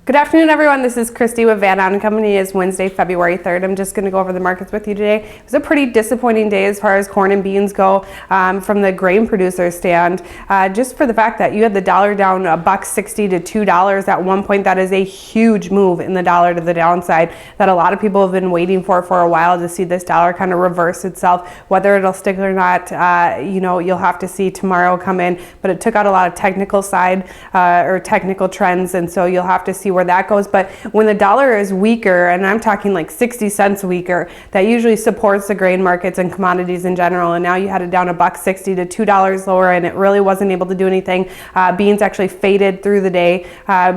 Good afternoon, everyone. This is Christy with Van Ahn Company. It's Wednesday, February 3rd. I'm just going to go over the markets with you today. It was a pretty disappointing day as far as corn and beans go from the grain producer stand. Just for the fact that you had the dollar down $1.60 to $2 at one point, that is a huge move in the dollar to the downside that a lot of people have been waiting for a while to see this dollar kind of reverse itself. Whether it'll stick or not, you'll have to see tomorrow come in. But it took out a lot of technical side or technical trends, and so you'll have to see where that goes. But when the dollar is weaker, and I'm talking like 60 cents weaker, that usually supports the grain markets and commodities in general. And now you had it down $1.60 to $2 lower, and it really wasn't able to do anything. Beans actually faded through the day,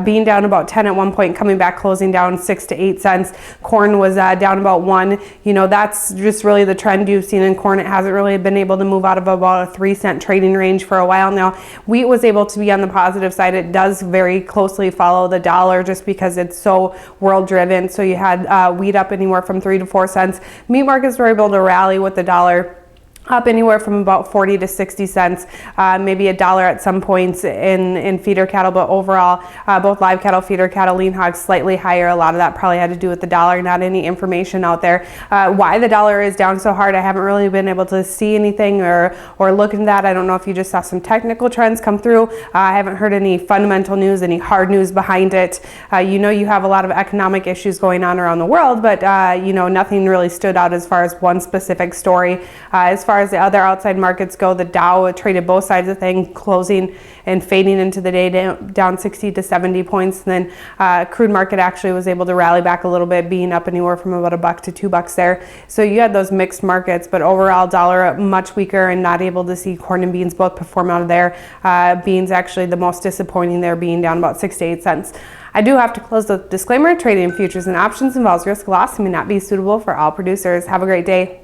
being down about 10 at one point, coming back closing down 6 to 8 cents. Corn was down about 1. That's just really the trend you've seen in corn. It hasn't really been able to move out of about a 3-cent trading range for a while now. Wheat was able to be on the positive side. It does very closely follow the dollar just because it's so world driven. So you had wheat up anywhere from 3 to 4 cents. Meat markets were able to rally with the dollar up anywhere from about 40 to 60 cents, maybe $1 at some points in feeder cattle, but overall, both live cattle, feeder cattle, lean hogs slightly higher. A lot of that probably had to do with the dollar, not any information out there. Why the dollar is down so hard, I haven't really been able to see anything or look into that. I don't know if you just saw some technical trends come through. I haven't heard any fundamental news, any hard news behind it. You have a lot of economic issues going on around the world, but nothing really stood out as far as one specific story. As far as the other outside markets go, the Dow traded both sides of the thing, closing and fading into the day down 60 to 70 points. And then crude market actually was able to rally back a little bit, being up anywhere from about $1 to $2 there. So you had those mixed markets, but overall dollar much weaker and not able to see corn and beans both perform out of there. Beans actually the most disappointing there, being down about 6 to 8 cents. I do have to close the disclaimer. Trading in futures and options involves risk, loss, and may not be suitable for all producers. Have a great day.